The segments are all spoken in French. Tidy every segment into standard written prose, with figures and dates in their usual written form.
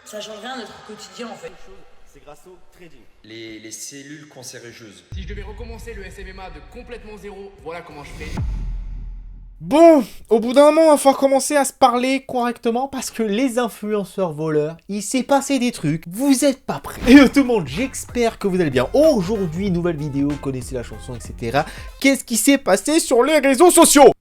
Ça change rien à notre quotidien en fait. C'est grâce au trading. Les cellules cancérigeuses. Si je devais recommencer le SMMA de complètement zéro, voilà comment je ferais. Bon, au bout d'un moment, il va falloir commencer à se parler correctement parce que les influenceurs voleurs, il s'est passé des trucs, vous êtes pas prêts. Et tout le monde, j'espère que vous allez bien. Aujourd'hui, nouvelle vidéo, connaissez la chanson, etc. Qu'est-ce qui s'est passé sur les réseaux sociaux ?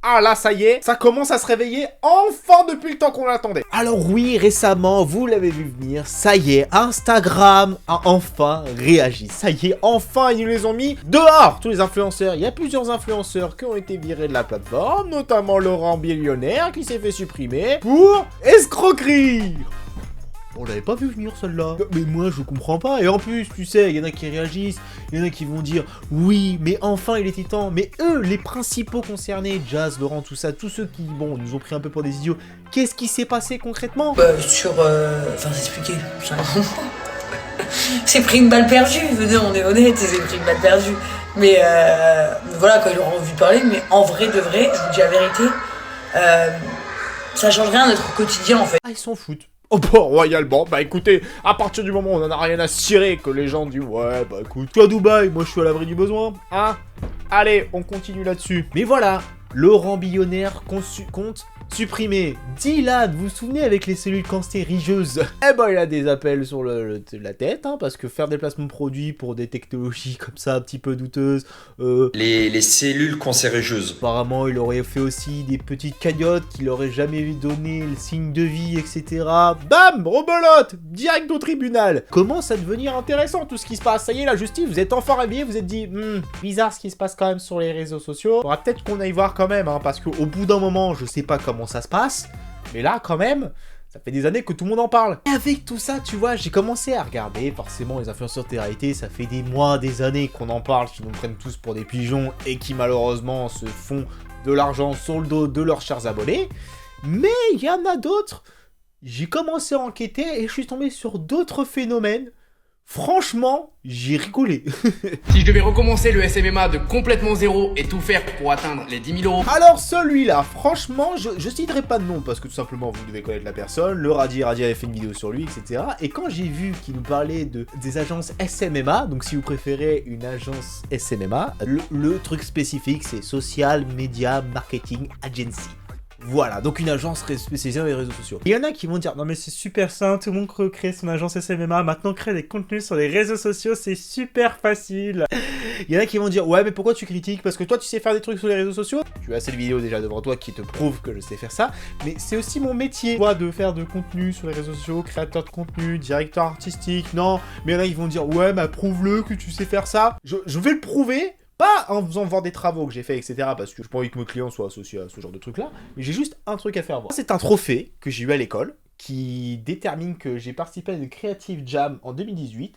Ah là, ça y est, ça commence à se réveiller enfin depuis le temps qu'on l'attendait. Alors oui, récemment, vous l'avez vu venir, ça y est, Instagram a enfin réagi. Ça y est, enfin, ils les ont mis dehors, tous les influenceurs. Il y a plusieurs influenceurs qui ont été virés de la plateforme, notamment Laurent Billionnaire qui s'est fait supprimer pour escroquerie. On l'avait pas vu venir celle-là. Mais moi je comprends pas. Et en plus, tu sais, il y en a qui réagissent, il y en a qui vont dire oui, mais enfin il était temps. Mais eux, les principaux concernés, Jazz, Laurent, tout ça, tous ceux qui, bon, nous ont pris un peu pour des idiots, qu'est-ce qui s'est passé concrètement ? Enfin, s'expliquer. C'est pris une balle perdue. Venez, on est honnête, c'est pris une balle perdue. Mais voilà, quand ils l'auront vu parler, mais en vrai de vrai, je vous dis la vérité, ça change rien à notre quotidien en fait. Ah, ils s'en foutent. Oh bah royalement, bah écoutez, à partir du moment où on en a rien à cirer, que les gens disent ouais bah écoute, toi Dubaï, moi je suis à l'abri du besoin, hein. Allez, on continue là-dessus. Mais voilà, Laurent Billionnaire compte supprimer. Dylan, vous vous souvenez avec les cellules cancérigeuses? Eh ben il a des appels sur la tête, hein, parce que faire des placements de produits pour des technologies comme ça, un petit peu douteuses, Les cellules cancérigeuses. apparemment, il aurait fait aussi des petites cagnottes qu'il aurait jamais donné le signe de vie, etc. Bam, rebelote, direct au tribunal. Commence à devenir intéressant tout ce qui se passe. Ça y est, la justice, vous êtes enfin réveillés, vous êtes dit, bizarre ce qui se passe quand même sur les réseaux sociaux. Faudra peut-être qu'on aille voir quand même, hein, parce qu'au bout d'un moment, je sais pas comment ça se passe, mais là, quand même, ça fait des années que tout le monde en parle. Et avec tout ça, tu vois, j'ai commencé à regarder, forcément, les influenceurs de télé-réalité, ça fait des mois, des années qu'on en parle, qui nous prennent tous pour des pigeons et qui malheureusement se font de l'argent sur le dos de leurs chers abonnés. Mais il y en a d'autres. J'ai commencé à enquêter et je suis tombé sur d'autres phénomènes. Franchement, j'ai rigolé. Si je devais recommencer le SMMA de complètement zéro et tout faire pour atteindre les 10 000 euros. Alors celui-là, franchement, je citerai pas de nom parce que tout simplement vous devez connaître la personne. Le Radi avait fait une vidéo sur lui, etc. Et quand j'ai vu qu'il nous parlait des agences SMMA, donc si vous préférez une agence SMMA, le truc spécifique c'est Social Media Marketing Agency. Voilà, donc une agence spécialisée dans les réseaux sociaux. Il y en a qui vont dire, non mais c'est super simple, tout le monde crée son agence SMMA, maintenant créer des contenus sur les réseaux sociaux, c'est super facile. Il y en a qui vont dire, ouais mais pourquoi tu critiques? Parce que toi tu sais faire des trucs sur les réseaux sociaux. Tu as cette vidéo déjà devant toi qui te prouve que je sais faire ça, mais c'est aussi mon métier, moi, de faire de contenu sur les réseaux sociaux, créateur de contenu, directeur artistique, non. Mais il y en a qui vont dire, ouais mais prouve-le que tu sais faire ça. Je vais le prouver. Pas en faisant voir des travaux que j'ai fait, etc. Parce que je pas envie que mon client soit associé à ce genre de truc-là. Mais j'ai juste un truc à faire voir. C'est un trophée que j'ai eu à l'école qui détermine que j'ai participé à une Creative Jam en 2018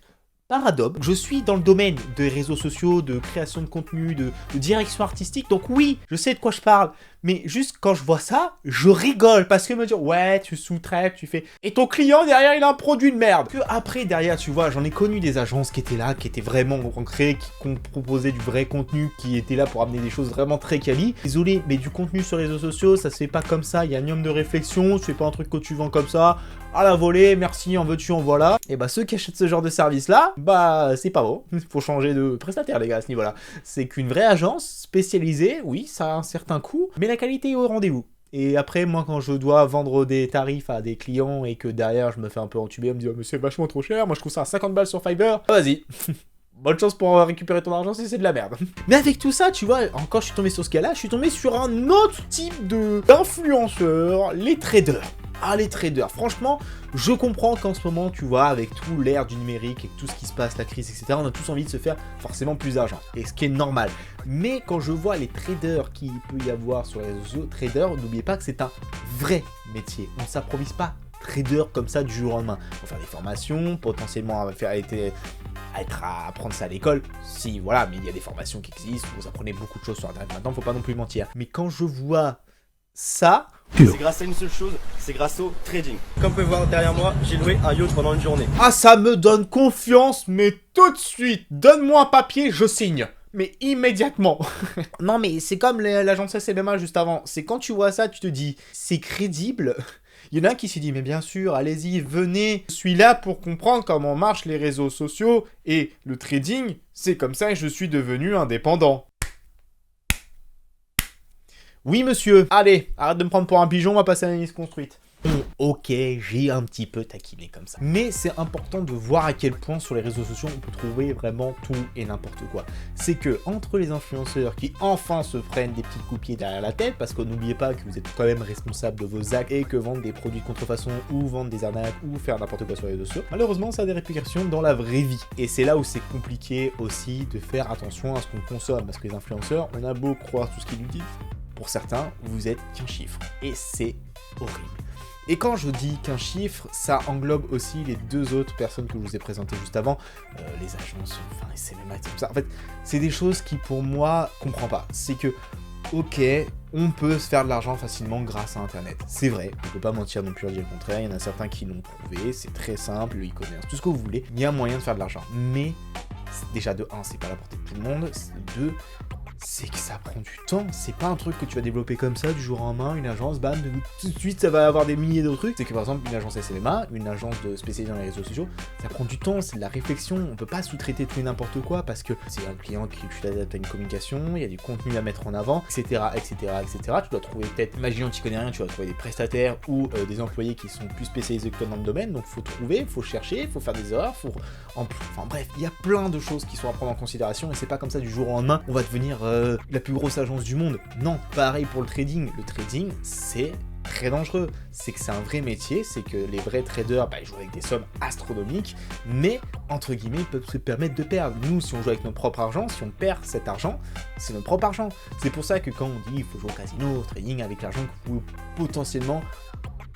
par Adobe. Je suis dans le domaine des réseaux sociaux, de création de contenu, de direction artistique. Donc oui, je sais de quoi je parle. Mais juste quand je vois ça, je rigole parce que me dire ouais, tu sous-traites, tu fais... Et ton client derrière, il a un produit de merde. Que après, derrière, tu vois, j'en ai connu des agences qui étaient là, qui étaient vraiment ancrées, qui proposaient du vrai contenu, qui étaient là pour amener des choses vraiment très quali. Désolé, mais du contenu sur les réseaux sociaux, ça se fait pas comme ça. Il y a un minimum de réflexion, c'est pas un truc que tu vends comme ça. À la volée, merci, en veux-tu, en voilà. Et bah ceux qui achètent ce genre de service-là, bah c'est pas beau. Faut changer de prestataire les gars à ce niveau-là. C'est qu'une vraie agence spécialisée, oui, ça a un certain coût, mais la qualité est au rendez-vous. Et après, moi, quand je dois vendre des tarifs à des clients et que derrière, je me fais un peu entuber, on me dit oh, mais c'est vachement trop cher, moi je trouve ça à 50 balles sur Fiverr. Vas-y. Bonne chance pour récupérer ton argent si c'est de la merde. Mais avec tout ça, tu vois, encore je suis tombé sur ce cas-là, je suis tombé sur un autre type d'influenceurs, les traders. Ah, les traders, franchement, je comprends qu'en ce moment, tu vois, avec tout l'ère du numérique et tout ce qui se passe, la crise, etc., on a tous envie de se faire forcément plus d'argent, et ce qui est normal. Mais quand je vois les traders qu'il peut y avoir sur les réseaux sociaux, traders, n'oubliez pas que c'est un vrai métier. On ne s'improvise pas trader comme ça du jour au lendemain. Pour faire des formations, potentiellement apprendre ça à l'école, si, voilà, mais il y a des formations qui existent, vous apprenez beaucoup de choses sur Internet maintenant, faut pas non plus mentir. Mais quand je vois ça... C'est grâce à une seule chose, c'est grâce au trading. Comme vous pouvez voir derrière moi, j'ai loué un yacht pendant une journée. Ah, ça me donne confiance, mais tout de suite, donne-moi un papier, je signe. Mais immédiatement. Non, mais c'est comme l'agence SMMA juste avant. C'est quand tu vois ça, tu te dis, c'est crédible. Il y en a un qui s'est dit, mais bien sûr, allez-y, venez, je suis là pour comprendre comment marchent les réseaux sociaux et le trading, c'est comme ça que je suis devenu indépendant. Oui, monsieur. Allez, arrête de me prendre pour un pigeon, on va passer à l'analyse construite. Ok, j'ai un petit peu taquiné comme ça. Mais c'est important de voir à quel point sur les réseaux sociaux on peut trouver vraiment tout et n'importe quoi. C'est que entre les influenceurs qui enfin se prennent des petits coups de pied derrière la tête, parce que n'oubliez pas que vous êtes quand même responsable de vos actes et que vendre des produits de contrefaçon ou vendre des arnaques ou faire n'importe quoi sur les réseaux sociaux, malheureusement ça a des répercussions dans la vraie vie. Et c'est là où c'est compliqué aussi de faire attention à ce qu'on consomme, parce que les influenceurs, on a beau croire tout ce qu'ils nous disent, pour certains, vous êtes qu'un chiffre. Et c'est horrible. Et quand je dis qu'un chiffre, ça englobe aussi les deux autres personnes que je vous ai présentées juste avant, les agences, enfin les SMMA et tout ça. En fait, c'est des choses qui pour moi, je comprends pas. C'est que, ok, on peut se faire de l'argent facilement grâce à Internet. C'est vrai, on peut pas mentir non plus à dire le contraire. Il y en a certains qui l'ont prouvé, c'est très simple, le e-commerce, tout ce que vous voulez. Il y a moyen de faire de l'argent. Mais, déjà de 1, c'est pas à la portée de tout le monde. De 2, c'est que ça prend du temps, c'est pas un truc que tu vas développer comme ça du jour au lendemain, une agence, bam, tout de suite ça va avoir des milliers de trucs. C'est que par exemple une agence SMMA, une agence spécialisée dans les réseaux sociaux, ça prend du temps, c'est de la réflexion, on peut pas sous-traiter tout et n'importe quoi parce que c'est un client qui t'adapte à une communication, il y a du contenu à mettre en avant, etc. Tu dois trouver peut-être, imaginons que tu connais rien, tu vas trouver des prestataires ou des employés qui sont plus spécialisés que toi dans le domaine, donc faut trouver, faut chercher, faut faire des erreurs, enfin bref, il y a plein de choses qui sont à prendre en considération et c'est pas comme ça du jour au lendemain, on va devenir la plus grosse agence du monde. Non, pareil pour le trading. Le trading, c'est très dangereux. C'est que c'est un vrai métier, c'est que les vrais traders, ils jouent avec des sommes astronomiques, mais, entre guillemets, ils peuvent se permettre de perdre. Nous, si on joue avec notre propre argent, si on perd cet argent, c'est notre propre argent. C'est pour ça que quand on dit il faut jouer au casino, au trading, avec l'argent que vous potentiellement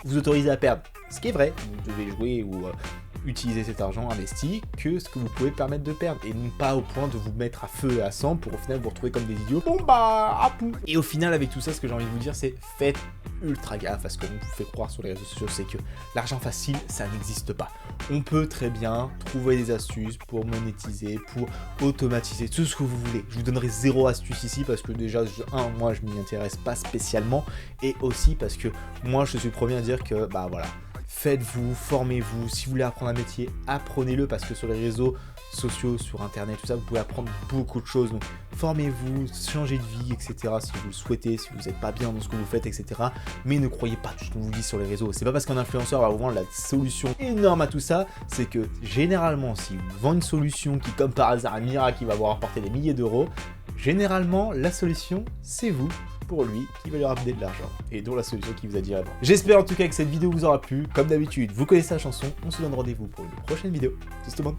vous autorisez à perdre. Ce qui est vrai, vous devez jouer ou utiliser cet argent investi que ce que vous pouvez permettre de perdre et non pas au point de vous mettre à feu et à sang pour au final vous retrouver comme des idiots. Bon bah, à pou. Et au final avec tout ça, ce que j'ai envie de vous dire, c'est faites ultra gaffe à ce qu'on vous fait croire sur les réseaux sociaux, c'est que l'argent facile, ça n'existe pas. On peut très bien trouver des astuces pour monétiser, pour automatiser, tout ce que vous voulez. Je vous donnerai 0 astuce ici parce que déjà, moi je m'y intéresse pas spécialement et aussi parce que moi je suis le premier à dire que bah voilà, faites-vous, formez-vous, si vous voulez apprendre un métier, apprenez-le parce que sur les réseaux sociaux, sur internet, tout ça, vous pouvez apprendre beaucoup de choses, donc formez-vous, changez de vie, etc. si vous le souhaitez, si vous n'êtes pas bien dans ce que vous faites, etc. Mais ne croyez pas tout ce qu'on vous dit sur les réseaux, c'est pas parce qu'un influenceur va vous vendre la solution énorme à tout ça, c'est que généralement, si vous vend une solution qui, comme par hasard, un miracle, qui va vous rapporter des milliers d'euros, généralement, la solution, c'est vous, pour lui, qui va lui ramener de l'argent, et dont la solution qu'il vous a dit avant. J'espère en tout cas que cette vidéo vous aura plu, comme d'habitude, vous connaissez la chanson, on se donne rendez-vous pour une prochaine vidéo. Tchuss tout le monde.